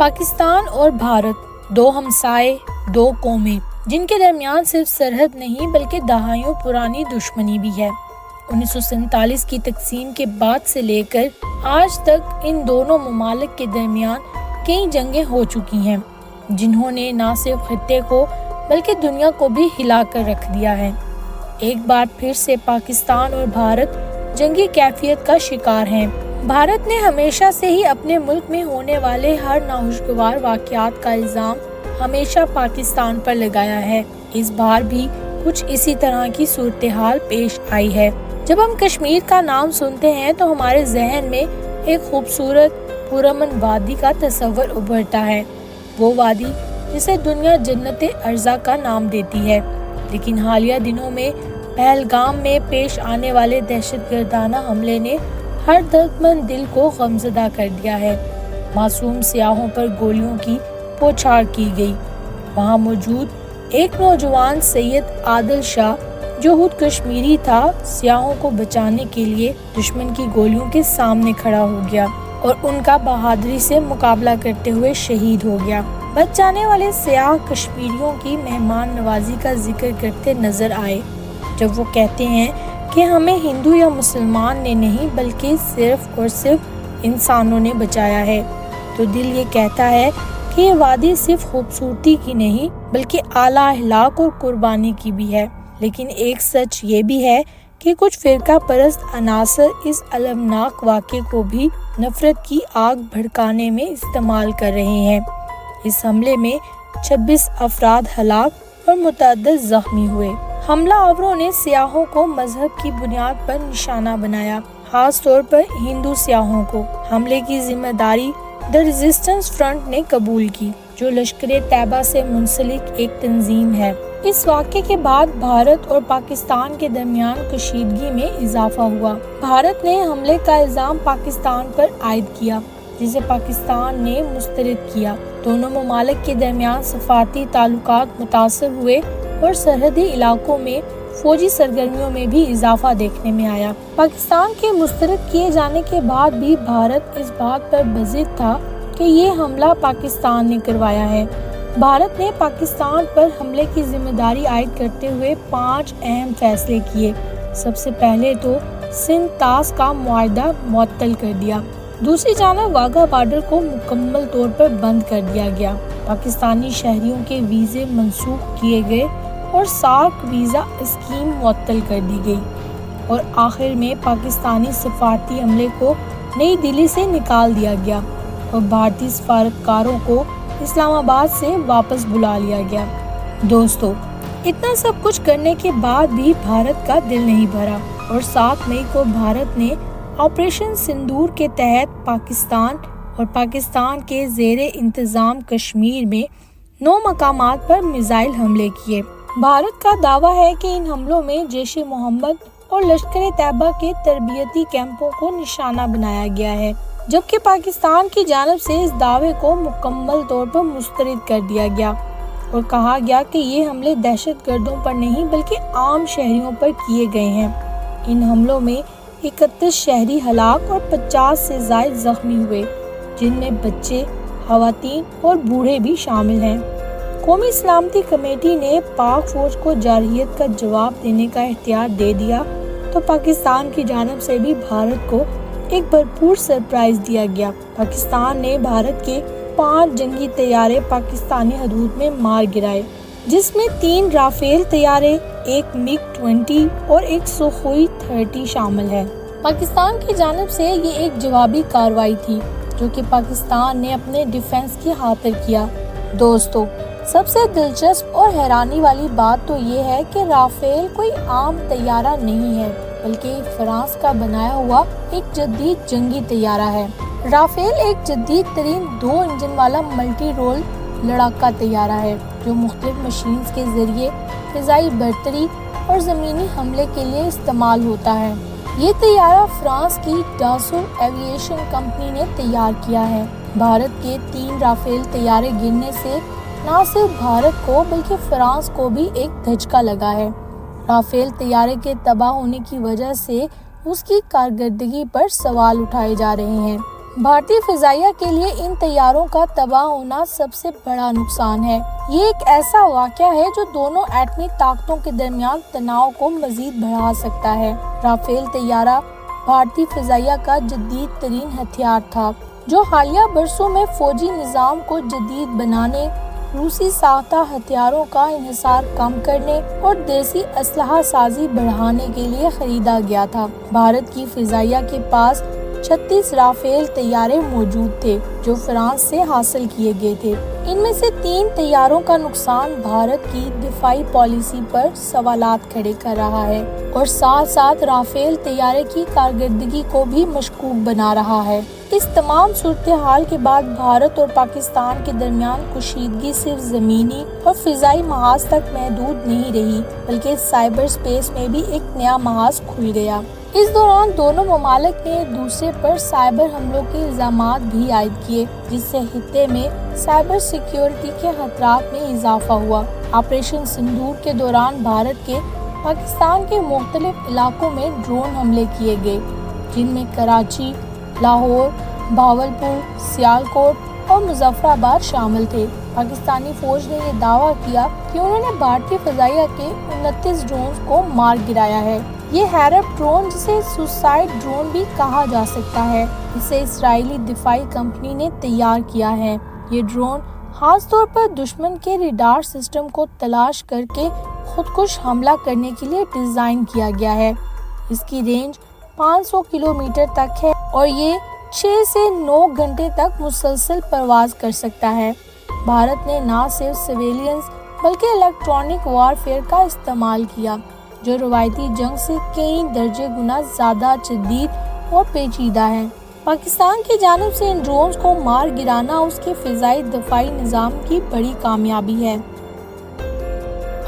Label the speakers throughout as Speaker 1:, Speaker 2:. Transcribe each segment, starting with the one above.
Speaker 1: پاکستان اور بھارت دو ہمسائے، دو قومیں جن کے درمیان صرف سرحد نہیں بلکہ دہائیوں پرانی دشمنی بھی ہے۔ 1947 کی تقسیم کے بعد سے لے کر آج تک ان دونوں ممالک کے درمیان کئی جنگیں ہو چکی ہیں، جنہوں نے نہ صرف خطے کو بلکہ دنیا کو بھی ہلا کر رکھ دیا ہے۔ ایک بار پھر سے پاکستان اور بھارت جنگی کیفیت کا شکار ہیں۔ بھارت نے ہمیشہ سے ہی اپنے ملک میں ہونے والے ہر ناخوشگوار واقعات کا الزام ہمیشہ پاکستان پر لگایا ہے۔ اس بار بھی کچھ اسی طرح کی صورتحال پیش آئی ہے۔ جب ہم کشمیر کا نام سنتے ہیں تو ہمارے ذہن میں ایک خوبصورت پرامن وادی کا تصور ابھرتا ہے، وہ وادی جسے دنیا جنت ارضا کا نام دیتی ہے۔ لیکن حالیہ دنوں میں پہلگام میں پیش آنے والے دہشت گردانہ حملے نے ہر درد مند دل کو غمزدہ کر دیا ہے۔ معصوم سیاحوں پر گولیوں کی بوچھار کی گئی۔ وہاں موجود ایک نوجوان سید عادل شاہ جو خود کشمیری تھا، سیاحوں کو بچانے کے لیے دشمن کی گولیوں کے سامنے کھڑا ہو گیا اور ان کا بہادری سے مقابلہ کرتے ہوئے شہید ہو گیا۔ بچ جانے والے سیاح کشمیریوں کی مہمان نوازی کا ذکر کرتے نظر آئے، جب وہ کہتے ہیں کہ ہمیں ہندو یا مسلمان نے نہیں بلکہ صرف اور صرف انسانوں نے بچایا ہے، تو دل یہ کہتا ہے کہ یہ وادی صرف خوبصورتی کی نہیں بلکہ اعلیٰ اخلاق اور قربانی کی بھی ہے۔ لیکن ایک سچ یہ بھی ہے کہ کچھ فرقہ پرست عناصر اس المناک واقعے کو بھی نفرت کی آگ بھڑکانے میں استعمال کر رہے ہیں۔ اس حملے میں 26 افراد ہلاک اور متعدد زخمی ہوئے۔ حملہ آوروں نے سیاحوں کو مذہب کی بنیاد پر نشانہ بنایا، خاص طور پر ہندو سیاحوں کو۔ حملے کی ذمہ داری دی ریزسٹنس فرنٹ نے قبول کی، جو لشکر طیبہ سے منسلک ایک تنظیم ہے۔ اس واقعے کے بعد بھارت اور پاکستان کے درمیان کشیدگی میں اضافہ ہوا۔ بھارت نے حملے کا الزام پاکستان پر عائد کیا، جسے پاکستان نے مسترد کیا۔ دونوں ممالک کے درمیان سفارتی تعلقات متاثر ہوئے اور سرحدی علاقوں میں فوجی سرگرمیوں میں بھی اضافہ دیکھنے میں آیا۔ پاکستان کے مسترد کیے جانے کے بعد بھی بھارت اس بات پر بضد تھا کہ یہ حملہ پاکستان نے کروایا ہے۔ بھارت نے پاکستان پر حملے کی ذمہ داری عائد کرتے ہوئے 5 اہم فیصلے کیے۔ سب سے پہلے تو سندھ طاس کا معاہدہ معطل کر دیا۔ دوسری جانب واگا بارڈر کو مکمل طور پر بند کر دیا گیا۔ پاکستانی شہریوں کے ویزے منسوخ کیے گئے اور سارک ویزا اسکیم معطل کر دی گئی، اور آخر میں پاکستانی سفارتی عملے کو نئی دہلی سے نکال دیا گیا اور بھارتی سفارتکاروں کو اسلام آباد سے واپس بلا لیا گیا۔ دوستو، اتنا سب کچھ کرنے کے بعد بھی بھارت کا دل نہیں بھرا، اور 7 مئی کو بھارت نے آپریشن سندور کے تحت پاکستان اور پاکستان کے زیر انتظام کشمیر میں 9 مقامات پر میزائل حملے کیے۔ بھارت کا دعویٰ ہے کہ ان حملوں میں جیش محمد اور لشکر طیبہ کے تربیتی کیمپوں کو نشانہ بنایا گیا ہے، جبکہ پاکستان کی جانب سے اس دعوے کو مکمل طور پر مسترد کر دیا گیا اور کہا گیا کہ یہ حملے دہشت گردوں پر نہیں بلکہ عام شہریوں پر کیے گئے ہیں۔ ان حملوں میں 31 شہری ہلاک اور 50 سے زائد زخمی ہوئے، جن میں بچے، خواتین اور بوڑھے بھی شامل ہیں۔ قومی سلامتی کمیٹی نے پاک فوج کو جارحیت کا جواب دینے کا اختیار دے دیا تو پاکستان کی جانب سے بھی بھارت کو ایک بھرپور سرپرائز دیا گیا۔ پاکستان نے بھارت کے 5 جنگی طیارے پاکستانی حدود میں مار گرائے، جس میں 3 رافیل طیارے، ایک MiG 20 اور ایک سوخوئی 30 شامل ہے۔ پاکستان کی جانب سے یہ ایک جوابی کارروائی تھی جو کہ پاکستان نے اپنے ڈیفنس کی خاطر کیا۔ دوستو، سب سے دلچسپ اور حیرانی والی بات تو یہ ہے کہ رافیل کوئی عام طیارہ نہیں ہے، بلکہ فرانس کا بنایا ہوا ایک جدید جنگی طیارہ ہے۔ رافیل ایک جدید ترین 2 انجن والا ملٹی رول لڑاکا طیارہ ہے جو مختلف مشینز کے ذریعے فضائی برتری اور زمینی حملے کے لیے استعمال ہوتا ہے۔ یہ طیارہ فرانس کی ڈاسو ایوییشن کمپنی نے تیار کیا ہے۔ بھارت کے 3 رافیل طیارے گرنے سے نہ صرف بھارت کو بلکہ فرانس کو بھی ایک دھچکا لگا ہے۔ رافیل طیارے کے تباہ ہونے کی وجہ سے اس کی کارکردگی پر سوال اٹھائے جا رہے ہیں۔ بھارتی فضائیہ کے لیے ان طیاروں کا تباہ ہونا سب سے بڑا نقصان ہے۔ یہ ایک ایسا واقعہ ہے جو دونوں ایٹمی طاقتوں کے درمیان تناؤ کو مزید بڑھا سکتا ہے۔ رافیل طیارہ بھارتی فضائیہ کا جدید ترین ہتھیار تھا، جو حالیہ برسوں میں فوجی نظام کو جدید بنانے، روسی ساختہ ہتھیاروں کا انحصار کم کرنے اور دیسی اسلحہ سازی بڑھانے کے لیے خریدا گیا تھا۔ بھارت کی فضائیہ کے پاس 36 رافیل طیارے موجود تھے جو فرانس سے حاصل کیے گئے تھے۔ ان میں سے 3 طیاروں کا نقصان بھارت کی دفاعی پالیسی پر سوالات کھڑے کر رہا ہے اور ساتھ ساتھ رافیل طیارے کی کارکردگی کو بھی مشکوک بنا رہا ہے۔ اس تمام صورتحال کے بعد بھارت اور پاکستان کے درمیان کشیدگی صرف زمینی اور فضائی محاذ تک محدود نہیں رہی، بلکہ سائبر اسپیس میں بھی ایک نیا محاذ کھل گیا۔ اس دوران دونوں ممالک نے ایک دوسرے پر سائبر حملوں کے الزامات بھی عائد کیے، جس سے خطے میں سائبر سیکیورٹی کے خطرات میں اضافہ ہوا۔ آپریشن سندور کے دوران بھارت کے پاکستان کے مختلف علاقوں میں ڈرون حملے کیے گئے، جن میں کراچی، لاہور، بھاولپور، سیالکوٹ اور مظفر آباد شامل تھے۔ پاکستانی فوج نے یہ دعویٰ کیا کہ انہوں نے بھارتی فضائیہ کے 29 ڈرونز کو مار گرایا ہے۔ یہ ہیرپ ڈرون، جسے سوسائڈ ڈرون بھی کہا جا سکتا ہے، اسے اسرائیلی دفاعی کمپنی نے تیار کیا ہے۔ یہ ڈرون خاص طور پر دشمن کے ریڈار سسٹم کو تلاش کر کے خودکش حملہ کرنے کے لیے ڈیزائن کیا گیا ہے۔ اس کی رینج 500 کلومیٹر تک ہے اور یہ 6 سے 9 گھنٹے تک مسلسل پرواز کر سکتا ہے۔ بھارت نے نہ صرف سیویلینز بلکہ الیکٹرانک وارفیئر کا استعمال کیا، جو روایتی جنگ سے کئی درجے گنا زیادہ شدید اور پیچیدہ ہے۔ پاکستان کی جانب سے ان ڈرونز کو مار گرانا اس کے فضائی دفاعی نظام کی بڑی کامیابی ہے۔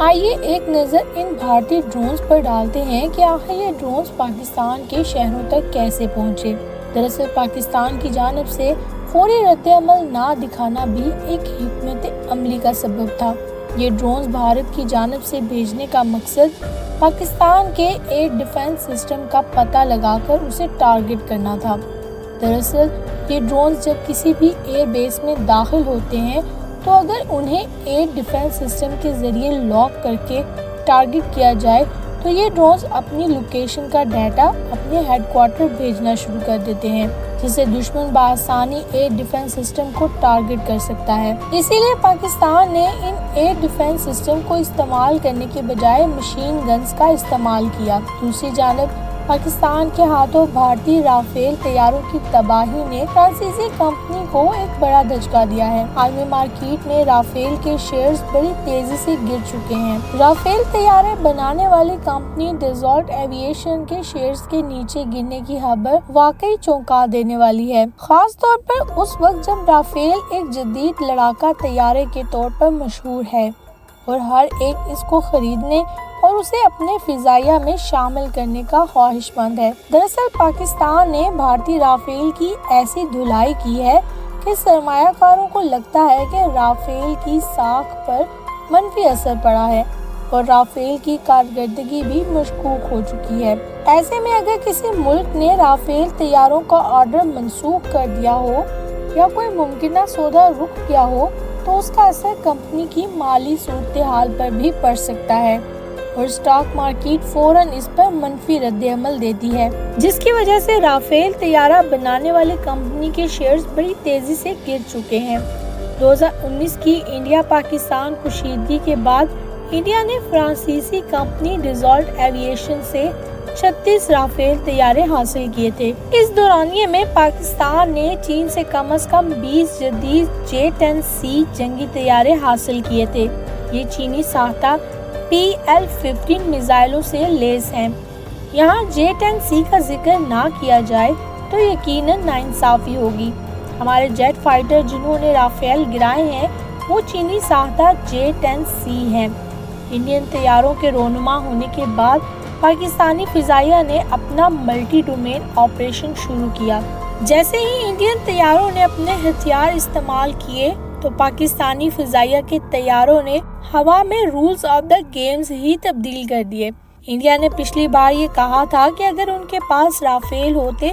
Speaker 1: آئیے ایک نظر ان بھارتی ڈرونز پر ڈالتے ہیں کہ آخر یہ ڈرونز پاکستان کے شہروں تک کیسے پہنچے۔ دراصل پاکستان کی جانب سے فوری رد عمل نہ دکھانا بھی ایک حکمت عملی کا سبب تھا۔ یہ ڈرونز بھارت کی جانب سے بھیجنے کا مقصد پاکستان کے ایئر ڈیفنس سسٹم کا پتہ لگا کر اسے ٹارگٹ کرنا تھا۔ دراصل یہ ڈرونز جب کسی بھی ایئر بیس میں داخل ہوتے ہیں تو اگر انہیں ایئر ڈیفنس سسٹم کے ذریعے لاک کر کے ٹارگٹ کیا جائے تو یہ ڈرونز اپنی لوکیشن کا ڈیٹا اپنے ہیڈ کوارٹر بھیجنا شروع کر دیتے ہیں، جس سے دشمن بآسانی ایئر ڈیفنس سسٹم کو ٹارگٹ کر سکتا ہے۔ اسی لیے پاکستان نے ان ایئر ڈیفنس سسٹم کو استعمال کرنے کے بجائے مشین گنز کا استعمال کیا۔ دوسری جانب پاکستان کے ہاتھوں بھارتی رافیل طیاروں کی تباہی نے فرانسیسی کمپنی کو ایک بڑا دھچکا دیا ہے۔ عالمی مارکیٹ میں رافیل کے شیئرز بڑی تیزی سے گر چکے ہیں۔ رافیل طیارے بنانے والی کمپنی ڈیزالٹ ایوی ایشن کے شیئرز کے نیچے گرنے کی خبر واقعی چونکا دینے والی ہے، خاص طور پر اس وقت جب رافیل ایک جدید لڑاکا طیارے کے طور پر مشہور ہے اور ہر ایک اس کو خریدنے اور اسے اپنے فضائیہ میں شامل کرنے کا خواہش مند ہے۔ دراصل پاکستان نے بھارتی رافیل کی ایسی دھلائی کی ہے کہ سرمایہ کاروں کو لگتا ہے کہ رافیل کی ساکھ پر منفی اثر پڑا ہے اور رافیل کی کارکردگی بھی مشکوک ہو چکی ہے۔ ایسے میں اگر کسی ملک نے رافیل طیاروں کا آرڈر منسوخ کر دیا ہو یا کوئی ممکنہ سودا رک گیا ہو تو اس کا اثر کمپنی کی مالی صورتحال پر بھی پڑ سکتا ہے اور اسٹاک مارکیٹ فوراً اس پر منفی رد عمل دیتی ہے، جس کی وجہ سے رافیل طیارہ بنانے والی کمپنی کے شیئرز بڑی تیزی سے گر چکے ہیں۔ 2019 کی انڈیا پاکستان کشیدگی کے بعد انڈیا نے فرانسیسی کمپنی ڈیزالٹ ایوی ایشن سے 36 رافیل طیارے حاصل کیے تھے۔ اس دورانیے میں پاکستان نے چین سے کم از کم 20 جدید J-10C جنگی طیارے حاصل کیے تھے۔ یہ چینی ساختہ PL-15 میزائلوں سے لیس ہیں۔ یہاں J-10C کا ذکر نہ کیا جائے تو یقیناً ناانصافی ہوگی۔ ہمارے جیٹ فائٹر جنہوں نے رافیل گرائے ہیں وہ چینی ساختہ J-10C ہیں۔ انڈین طیاروں کے رونما ہونے کے بعد پاکستانی فضائیہ نے اپنا ملٹی ڈومین آپریشن شروع کیا۔ جیسے ہی انڈین طیاروں نے اپنے ہتھیار استعمال کیے تو پاکستانی فضائیہ کے طیاروں نے ہوا میں رولز آف دا گیمز ہی تبدیل کر دیے۔ انڈیا نے پچھلی بار یہ کہا تھا کہ اگر ان کے پاس رافیل ہوتے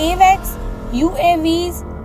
Speaker 1: AWACS, UAVs